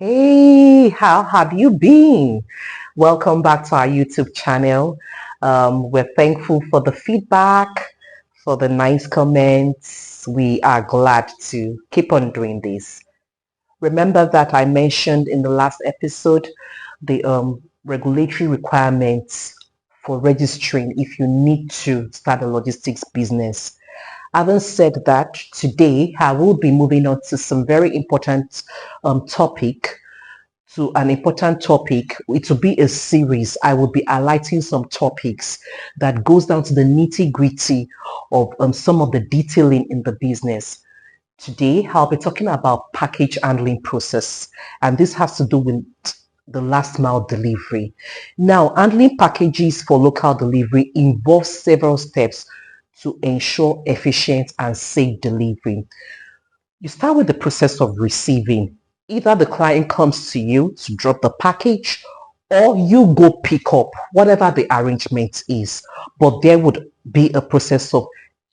Hey, how have you been? Welcome back to our YouTube channel. We're thankful for the feedback, for the nice comments. We are glad to keep on doing this. Remember that I mentioned in the last episode the regulatory requirements for registering if you need to start a logistics business. Having said that, today I will be moving on to some very important topic to an important topic. It will be a series. I will be highlighting some topics that goes down to the nitty gritty of some of the detailing in the business. Today, I'll be talking about package handling process, and this has to do with the last mile delivery. Now, handling packages for local delivery involves several steps to ensure efficient and safe delivery. You start with the process of receiving. Either the client comes to you to drop the package or you go pick up, whatever the arrangement is. But there would be a process of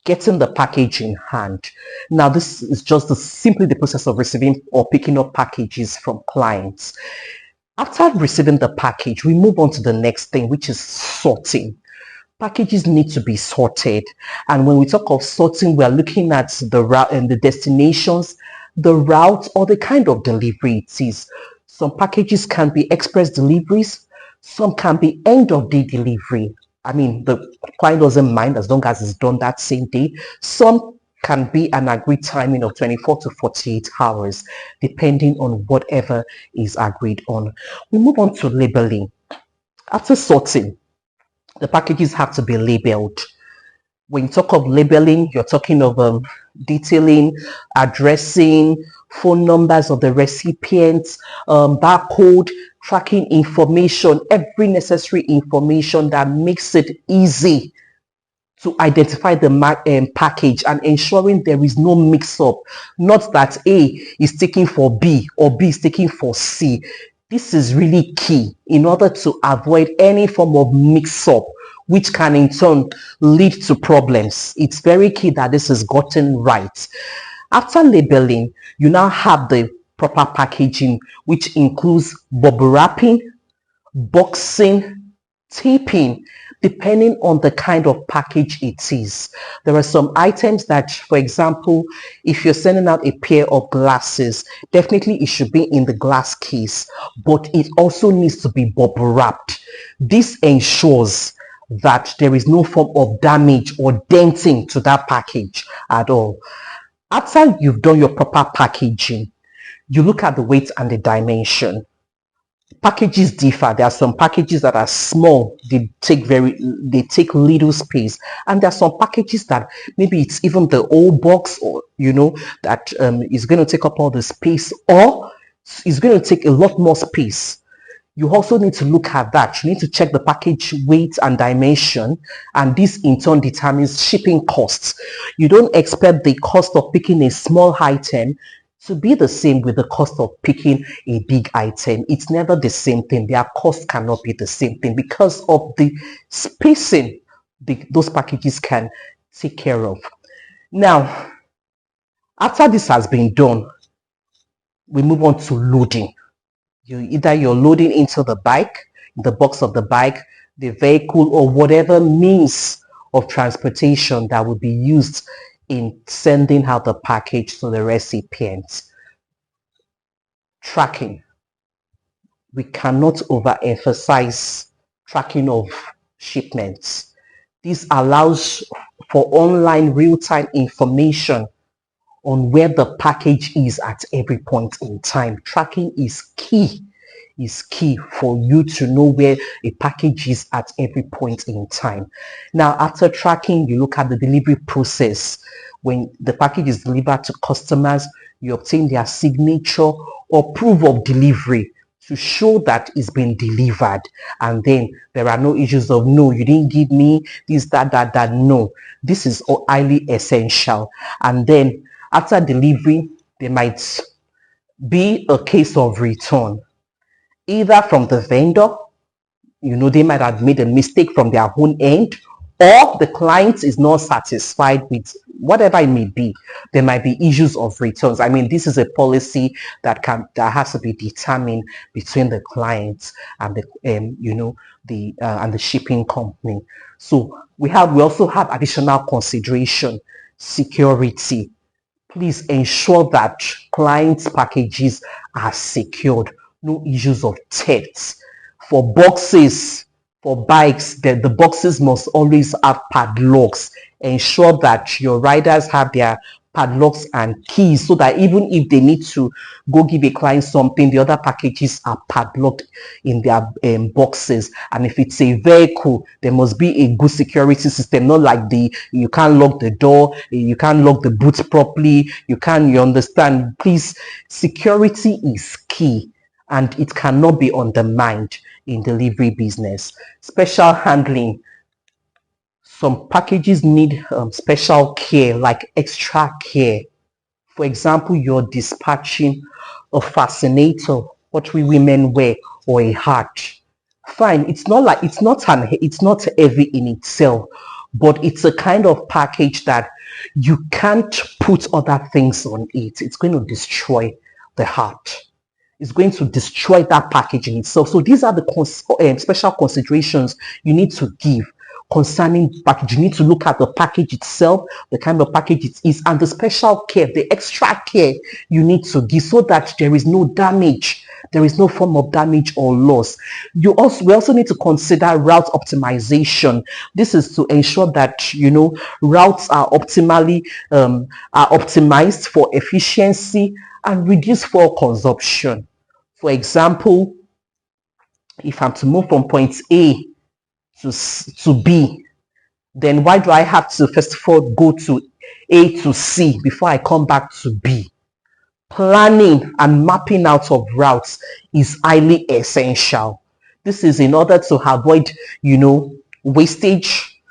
getting the package in hand. Now, this is just simply the process of receiving or picking up packages from clients. After receiving the package, we move on to the next thing, which is sorting. Packages need to be sorted, and when we talk of sorting, we are looking at the route and the destinations, the route, or the kind of delivery it is. Some packages can be express deliveries, some can be end of day delivery. I mean, the client doesn't mind as long as it's done that same day. Some can be an agreed timing of 24 to 48 hours, depending on whatever is agreed on. We move on to labeling. After sorting, the packages have to be labeled. When you talk of labeling, you're talking of detailing, addressing, phone numbers of the recipients, barcode, tracking information, every necessary information that makes it easy to identify the package and ensuring there is no mix-up. Not that A is taking for B or B is taking for C. This is really key in order to avoid any form of mix-up, which can in turn lead to problems. It's very key that this is gotten right. After labeling, you now have the proper packaging, which includes bubble wrapping, boxing, taping, depending on the kind of package it is. There are some items that, for example, if you're sending out a pair of glasses, definitely it should be in the glass case, but it also needs to be bubble wrapped. This ensures that there is no form of damage or denting to that package at all. After you've done your proper packaging, you look at the weight and the dimension. Packages differ. There are some packages that are small, they take little space, and there are some packages that maybe it's even the old box, or that is going to take up all the space, or it's going to take a lot more space. You also need to look at that. You need to check the package weight and dimension, and this in turn determines shipping costs. You don't expect the cost of picking a small item to be the same with the cost of picking a big item. It's never the same thing. Their cost cannot be the same thing because of the spacing those packages can take care of. Now, after this has been done, we move on to loading. You're loading into the bike, the box of the bike, the vehicle, or whatever means of transportation that will be used in sending out the package to the recipients. Tracking. We cannot overemphasize tracking of shipments. This allows for online real-time information on where the package is at every point in time. Tracking is key for you to know where a package is at every point in time. Now, after tracking, you look at the delivery process. When the package is delivered to customers, you obtain their signature or proof of delivery to show that it's been delivered, and then there are no issues of no, you didn't give me this, that. No, this is highly essential. And then after delivery, there might be a case of return, either from the vendor, they might have made a mistake from their own end, or the client is not satisfied with whatever it may be. There might be issues of returns. I mean, this is a policy that has to be determined between the clients and the shipping company. So we also have additional consideration: security. Please ensure that clients' packages are secured. No issues of theft. For boxes, for bikes, the boxes must always have padlocks. Ensure that your riders have their padlocks and keys, so that even if they need to go give a client something, the other packages are padlocked in their boxes. And if it's a vehicle, there must be a good security system, not like you can't lock the door, you can't lock the boot properly, you understand. Please, security is key, and it cannot be undermined in delivery business. Special handling. Some packages need special care, like extra care. For example, you're dispatching a fascinator, what we women wear, or a heart. Fine, it's not heavy in itself, but it's a kind of package that you can't put other things on it. It's going to destroy the heart. It's going to destroy that package in itself. So these are the special considerations you need to give concerning package. You need to look at the package itself, the kind of package it is, and the special care, the extra care you need to give, so that there is no damage, there is no form of damage or loss. We also need to consider route optimization. This is to ensure that routes are optimized for efficiency and reduce fuel consumption. For example, if I'm to move from point A to B, then why do I have to first of all go to A to C before I come back to B? Planning and mapping out of routes is highly essential. This is in order to avoid, wastage,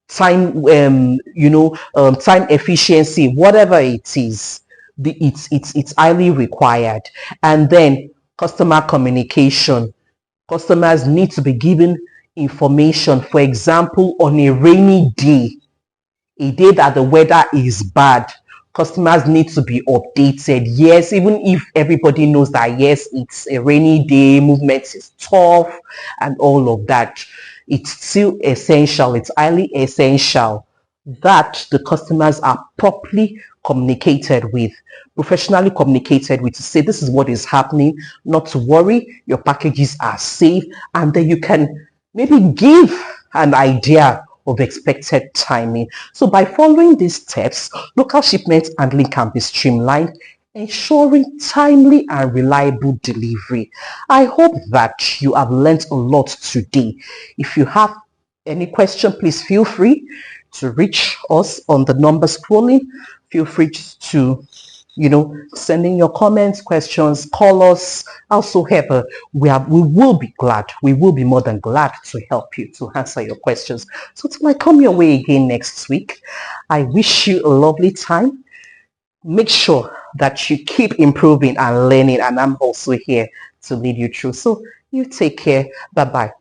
time, time efficiency, whatever it is. It's highly required. And then customer communication. Customers need to be given information. For example, on a rainy day, a day that the weather is bad, customers need to be updated. Yes, even if everybody knows that, yes, it's a rainy day, movement is tough and all of that, it's still essential, it's highly essential that the customers are properly communicated with, professionally communicated with, to say this is what is happening, not to worry, your packages are safe, and then you can maybe give an idea of expected timing. So by following these steps, local shipment handling can be streamlined, ensuring timely and reliable delivery. I hope that you have learned a lot today. If you have any question, please feel free to reach us on the number scrolling. Feel free to sending your comments, questions, call us. Also, we will be glad. We will be more than glad to help you, to answer your questions. So till I come your way again next week, I wish you a lovely time. Make sure that you keep improving and learning, and I'm also here to lead you through. So you take care. Bye-bye.